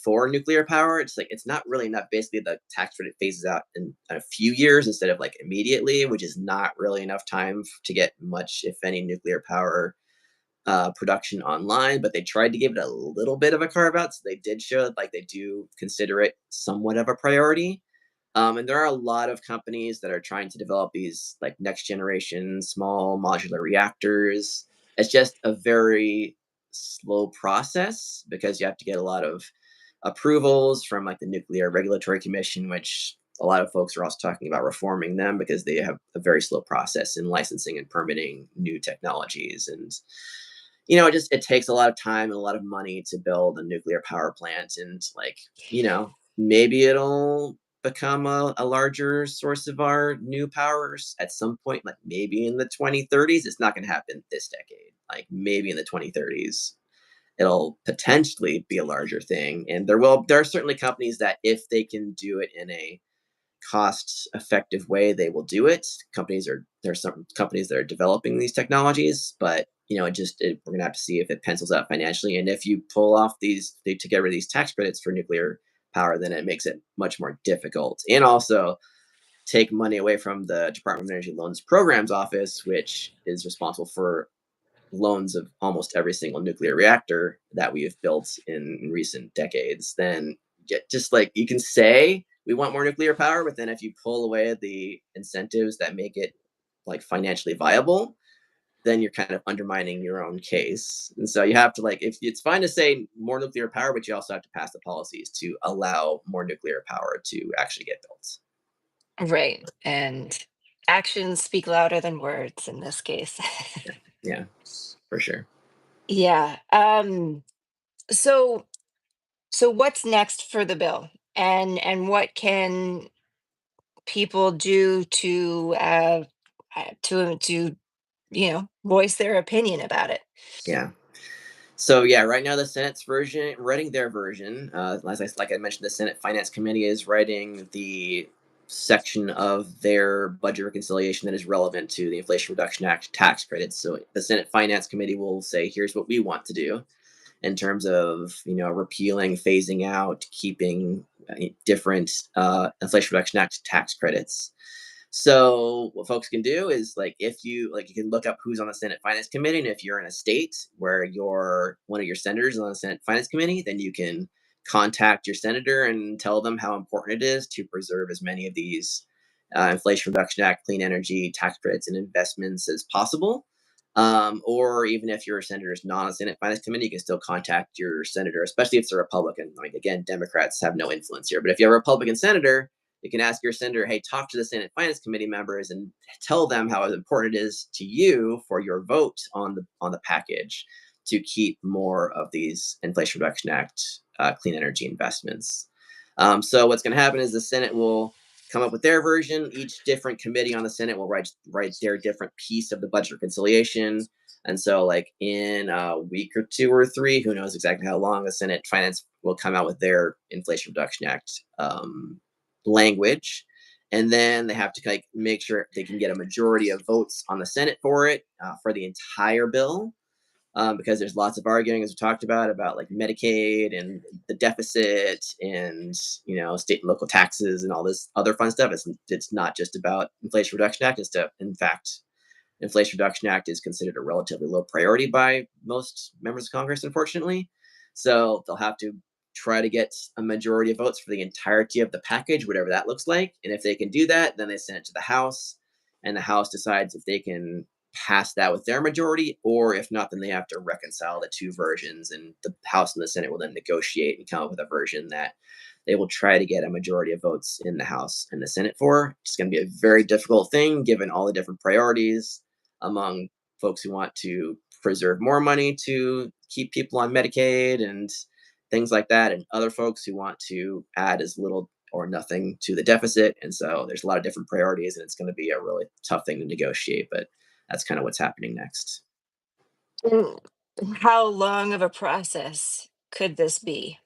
for nuclear power. It's like it's not really enough. Basically, the tax credit phases out in a few years instead of like immediately, which is not really enough time to get much, if any, nuclear power production online. But they tried to give it a little bit of a carve out, so they did show like they do consider it somewhat of a priority. And there are a lot of companies that are trying to develop these like next generation small modular reactors. It's just a very slow process because you have to get a lot of approvals from like the Nuclear Regulatory Commission, which a lot of folks are also talking about reforming them because they have a very slow process in licensing and permitting new technologies. And it takes a lot of time and a lot of money to build a nuclear power plant, and like maybe it'll become a larger source of our new powers at some point, like maybe in the 2030s. It's not going to happen this decade. Like maybe in the 2030s it'll potentially be a larger thing, and there are certainly companies that if they can do it in a cost effective way, they will do it. There's some companies that are developing these technologies, but we're gonna have to see if it pencils out financially. And if you pull off to get rid of these tax credits for nuclear power, then it makes it much more difficult. And also take money away from the Department of Energy Loans Programs Office, which is responsible for loans of almost every single nuclear reactor that we have built in recent decades. Then just like you can say we want more nuclear power, but then if you pull away the incentives that make it like financially viable, then you're kind of undermining your own case. And so you have to like if it's fine to say more nuclear power, but you also have to pass the policies to allow more nuclear power to actually get built. Right. And actions speak louder than words in this case. Yeah, yeah, for sure. Yeah. So what's next for the bill? And what can people do to voice their opinion about it? Yeah. So yeah, right now the Senate's version, writing their version. Like I mentioned, the Senate Finance Committee is writing the section of their budget reconciliation that is relevant to the Inflation Reduction Act tax credits. So the Senate Finance Committee will say, "Here's what we want to do in terms of repealing, phasing out, keeping different Inflation Reduction Act tax credits." So what folks can do is like if you like you can look up who's on the Senate Finance Committee, and if you're in a state where one of your senators is on the Senate Finance Committee, then you can contact your senator and tell them how important it is to preserve as many of these Inflation Reduction Act clean energy tax credits and investments as possible. Or even if your senator is not on the Senate Finance Committee, you can still contact your senator, especially if it's a Republican. Like again, Democrats have no influence here, but if you have a Republican senator, You can ask your senator, hey, talk to the Senate Finance Committee members and tell them how important it is to you for your vote on the package to keep more of these Inflation Reduction Act clean energy investments. So what's going to happen is the Senate will come up with their version. Each different committee on the Senate will write their different piece of the budget reconciliation. And so, like in a week or two or three, who knows exactly how long, the Senate Finance will come out with their Inflation Reduction Act language. And then they have to like make sure they can get a majority of votes on the Senate for it for the entire bill. Because there's lots of arguing, as we talked about like Medicaid and the deficit and state and local taxes and all this other fun stuff. It's not just about Inflation Reduction Act. In fact, Inflation Reduction Act is considered a relatively low priority by most members of Congress, unfortunately. So they'll have to try to get a majority of votes for the entirety of the package, whatever that looks like. And if they can do that, then they send it to the House, and the House decides if they can pass that with their majority, or if not, then they have to reconcile the two versions, and the House and the Senate will then negotiate and come up with a version that they will try to get a majority of votes in the House and the Senate for. It's going to be a very difficult thing given all the different priorities among folks who want to preserve more money to keep people on Medicaid and things like that, and other folks who want to add as little or nothing to the deficit. And so there's a lot of different priorities, and it's going to be a really tough thing to negotiate, but that's kind of what's happening next. And how long of a process could this be?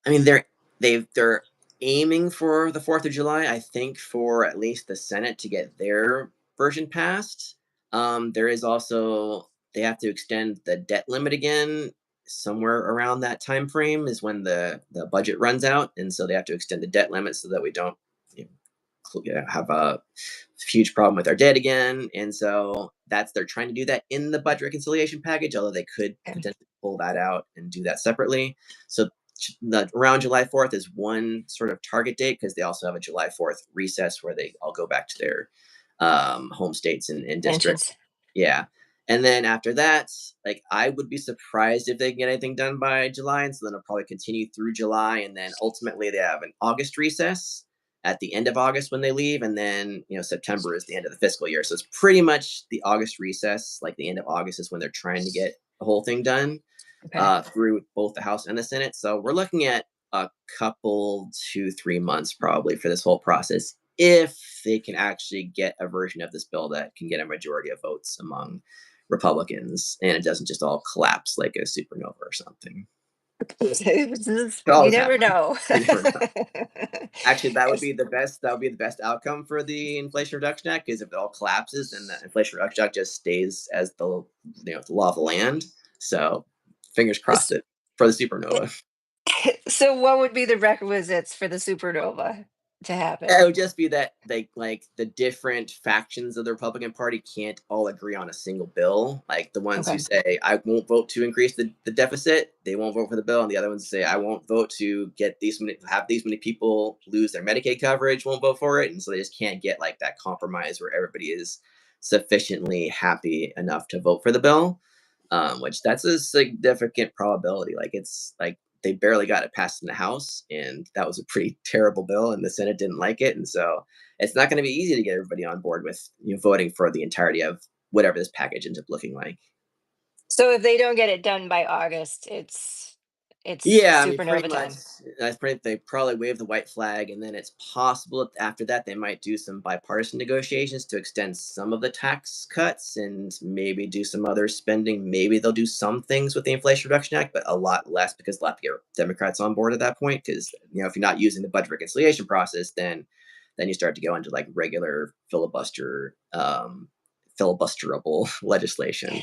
I mean, they're aiming for the 4th of July, I think, for at least the Senate to get their version passed. There is also they have to extend the debt limit again somewhere around that time frame is when the budget runs out, and so they have to extend the debt limit so that we don't you have a huge problem with our debt again. And so they're trying to do that in the budget reconciliation package, although they could Okay. potentially pull that out and do that separately. So around July 4th is one sort of target date, because they also have a July 4th recess where they all go back to their home states and districts. Mentions. Yeah. And then after that, like I would be surprised if they can get anything done by July. And so then it'll probably continue through July. And then ultimately they have an August recess at the end of August when they leave. And then, September is the end of the fiscal year. So it's pretty much the August recess, like the end of August is when they're trying to get the whole thing done Okay. through both the House and the Senate. So we're looking at a couple, 2, 3 months probably for this whole process, if they can actually get a version of this bill that can get a majority of votes among Republicans and it doesn't just all collapse like a supernova or something. It You always never happens. know. You never know. Actually, that would Yes. be the best. That would be the best outcome for the Inflation Reduction Act. Because if it all collapses, then the Inflation Reduction Act just stays as the law of the land. So, fingers crossed S- it for the supernova. So, what would be the requisites for the supernova to It happen? would just be that they like the different factions of the Republican Party can't all agree on a single bill. Like the ones who Okay. say I won't vote to increase the deficit, they won't vote for the bill, and the other ones say I won't vote to get these many people lose their Medicaid coverage, won't vote for it, and so they just can't get like that compromise where everybody is sufficiently happy enough to vote for the bill. Which that's a significant probability. Like it's like they barely got it passed in the House, and that was a pretty terrible bill, and the Senate didn't like it, and so it's not going to be easy to get everybody on board with voting for the entirety of whatever this package ends up looking like. So, if they don't get it done by August, it's Yeah, I mean, pretty supernova much. time. They probably wave the white flag, and then it's possible after that they might do some bipartisan negotiations to extend some of the tax cuts and maybe do some other spending. Maybe they'll do some things with the Inflation Reduction Act, but a lot less because they'll have to get Democrats on board at that point. Because if you're not using the budget reconciliation process, then you start to go into like regular filibusterable legislation.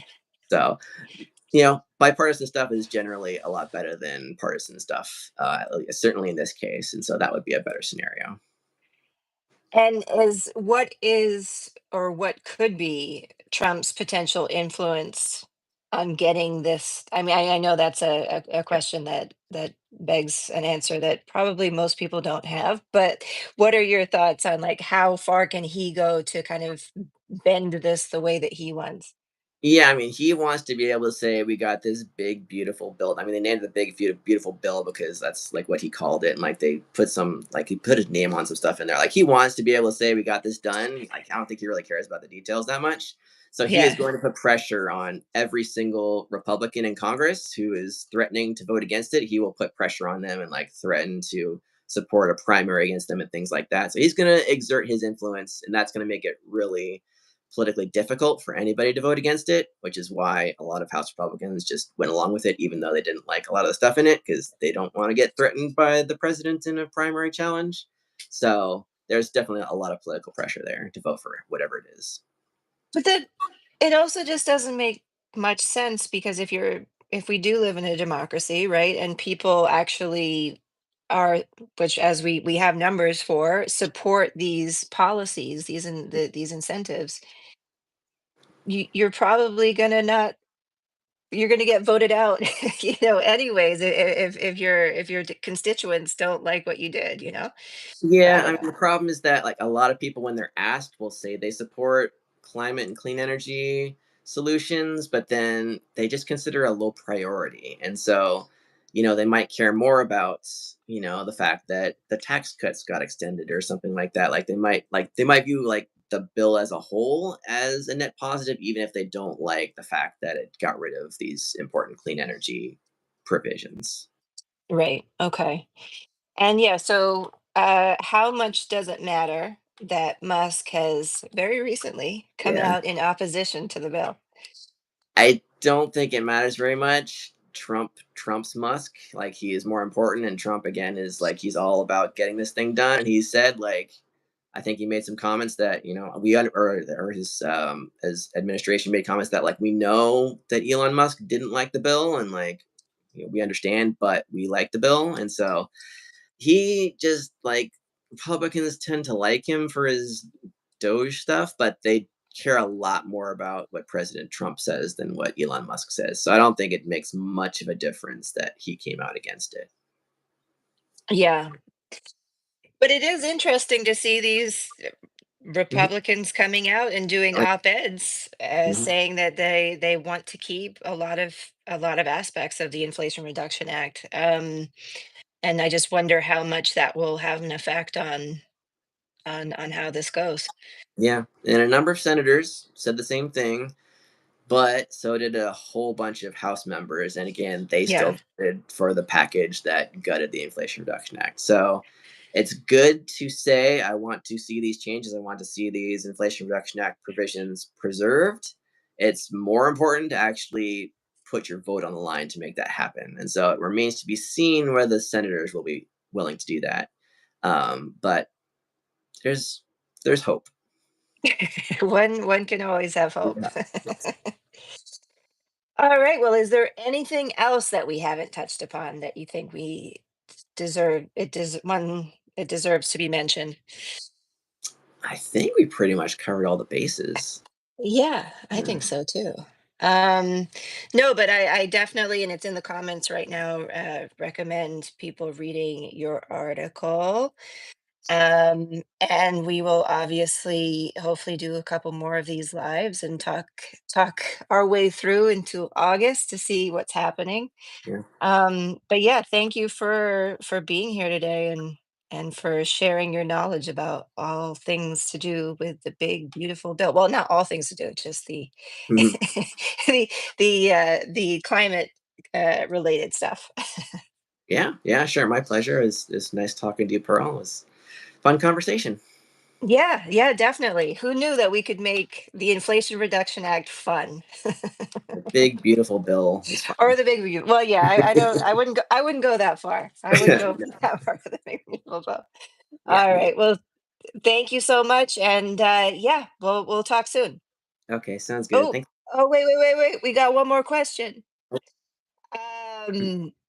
So bipartisan stuff is generally a lot better than partisan stuff, certainly in this case. And so that would be a better scenario. And is or what could be Trump's potential influence on getting this? I mean, I know that's a Yeah. question that begs an answer that probably most people don't have. But what are your thoughts on like how far can he go to kind of bend this the way that he wants? Yeah, I mean, he wants to be able to say, "We got this big, beautiful bill." I mean, they named it the big, beautiful bill because that's like what he called it, and like they put some, like he put his name on some stuff in there. Like he wants to be able to say, "We got this done." Like I don't think he really cares about the details that much. So he is Yeah. going to put pressure on every single Republican in Congress who is threatening to vote against it. He will put pressure on them and like threaten to support a primary against them and things like that. So he's going to exert his influence, and that's going to make it really politically difficult for anybody to vote against it, which is why a lot of House Republicans just went along with it, even though they didn't like a lot of the stuff in it, because they don't want to get threatened by the president in a primary challenge. So there's definitely a lot of political pressure there to vote for whatever it is. But then it also just doesn't make much sense because if we do live in a democracy, right, and people actually are, which as we have numbers for, support these policies, these incentives, you're probably gonna not you're gonna get voted out, anyways, if your constituents don't like what you did, I Yeah, I don't mean, know. the problem is that like a lot of people, when they're asked, will say they support climate and clean energy solutions, but then they just consider a low priority. And so, they might care more about, the fact that the tax cuts got extended or something like that. Like they might view like the bill as a whole as a net positive, even if they don't like the fact that it got rid of these important clean energy provisions. Right, okay. And yeah, so how much does it matter that Musk has very recently come Yeah. out in opposition to the bill? I don't think it matters very much. Trump's Musk. Like he is more important, and Trump again is like he's all about getting this thing done. He said like I think he made some comments that or his administration made comments that like we know that Elon Musk didn't like the bill and like we understand, but we like the bill, and so he just like Republicans tend to like him for his Doge stuff, but they care a lot more about what President Trump says than what Elon Musk says. So I don't think it makes much of a difference that he came out against it. Yeah, but it is interesting to see these Mhm. Republicans coming out and doing Like, op-eds, mhm. saying that they want to keep a lot of aspects of the Inflation Reduction Act. And I just wonder how much that will have an effect on how this goes. Yeah, and a number of senators said the same thing. But so did a whole bunch of House members, and again, they Yeah. still voted for the package that gutted the Inflation Reduction Act. So it's good to say, I want to see these changes. I want to see these Inflation Reduction Act provisions preserved. It's more important to actually put your vote on the line to make that happen. And so it remains to be seen whether the senators will be willing to do that. But there's there's hope. One can always have hope. Yeah. All right. Well, is there anything else that we haven't touched upon that you think we it deserves to be mentioned? I think we pretty much covered all the bases. Yeah, I Yeah. think so too. Um, no, but I definitely, and it's in the comments right now, recommend people reading your article. And we will obviously hopefully do a couple more of these lives and talk our way through into August to see what's happening. Yeah. But yeah, thank you for being here today and for sharing your knowledge about all things to do with the big beautiful bill. Well, not all things to do, just the Mhm. the climate related stuff. Yeah, yeah, sure. My pleasure. It's nice talking to you, Pearl. It was fun conversation. Yeah, yeah, definitely. Who knew that we could make the Inflation Reduction Act fun? The big, beautiful bill is Or fun. the big review. Well, yeah, I wouldn't go that far. I wouldn't go No. that far for the big beautiful bill. Yeah, All me. right. Well, thank you so much. And yeah, we'll talk soon. Okay, sounds good. Oh, Thanks. oh, wait. We got one more question.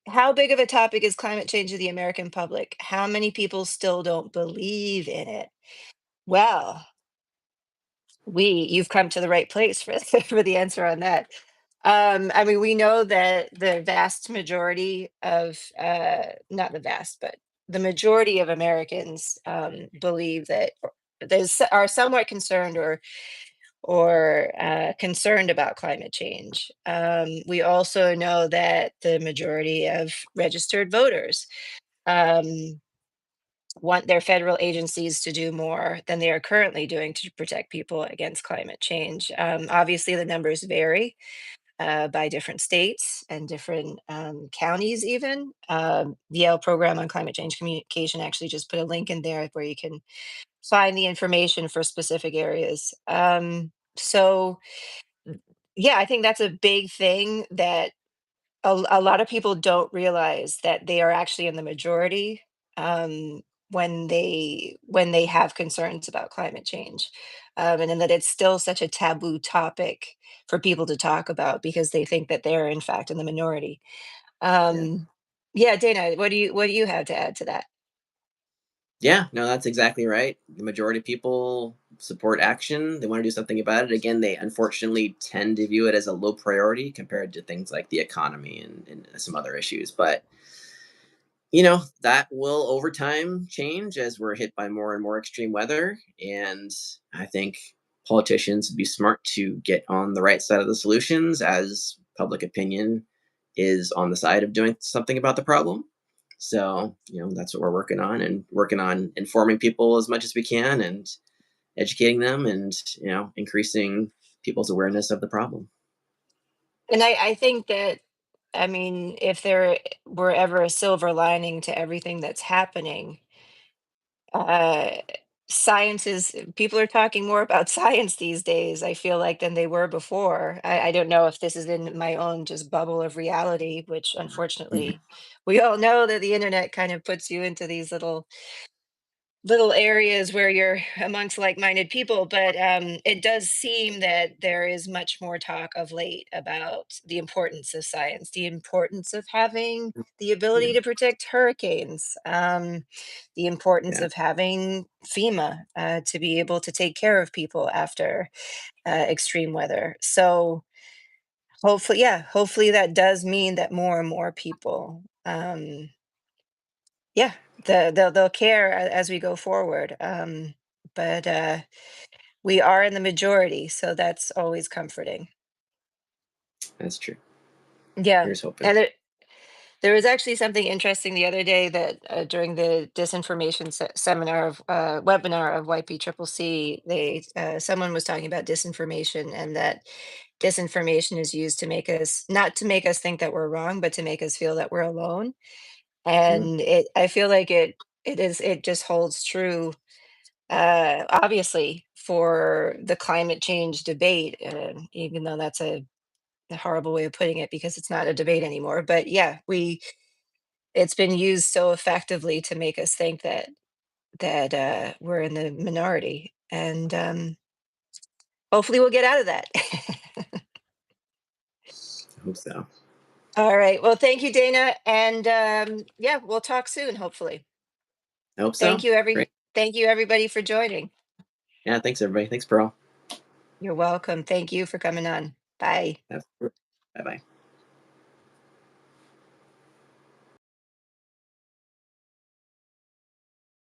How big of a topic is climate change to the American public? How many people still don't believe in it? Well, you've come to the right place for for the answer on that. I mean, we know that the vast majority of, not the vast, but the majority of Americans believe that, are somewhat concerned or or concerned about climate change. We also know that the majority of registered voters um, want their federal agencies to do more than they are currently doing to protect people against climate change. Obviously, the numbers vary by different states and different counties, even. The Yale program on climate change communication actually just put a link in there where you can find the information for specific areas. So, yeah, I think that's a big thing that a lot of people don't realize that they are actually in the majority um, when they have concerns about climate change, and then that it's still such a taboo topic for people to talk about because they think that they are in fact in the minority. Yeah. Um, yeah, Dana, what do you have to add to that? Yeah, no, that's exactly right. The majority of people support action. They want to do something about it. Again, they unfortunately tend to view it as a low priority compared to things like the economy and some other issues. But that will over time change as we're hit by more and more extreme weather. And I think politicians would be smart to get on the right side of the solutions as public opinion is on the side of doing something about the problem. So, that's what we're working on, and working on informing people as much as we can and educating them, and, increasing people's awareness of the problem. And I think that, I mean, if there were ever a silver lining to everything that's happening, uh, science is people are talking more about science these days, I feel like, than they were before. I don't know if this is in my own just bubble of reality, which Mhm. unfortunately we all know that the internet kind of puts you into these little areas where you're amongst like-minded people, but it does seem that there is much more talk of late about the importance of science, the importance of having the ability Yeah, to protect hurricanes, the importance yeah, of having FEMA to be able to take care of people after extreme weather. So hopefully, yeah, hopefully that does mean that more and more people yeah, they'll care as we go forward, but, we are in the majority, so that's always comforting. that's true. Yeah, Here's hoping. and there was actually something interesting the other day that, during the disinformation seminar of webinar of YPCCC, someone was talking about disinformation and that disinformation is used to make us not to make us think that we're wrong, but to make us feel that we're alone, Mm, and I feel like it just holds true obviously for the climate change debate, even though that's a horrible way of putting it because it's not a debate anymore. But yeah, it's been used so effectively to make us think that we're in the minority, and hopefully we'll get out of that. I hope so. All right. Well, thank you, Dana, and yeah, we'll talk soon. Hopefully. I hope Thank so. you, Great. thank you, everybody, for joining. Yeah, thanks everybody. Thanks, Pearl. You're welcome. Thank you for coming on. Bye. Bye bye.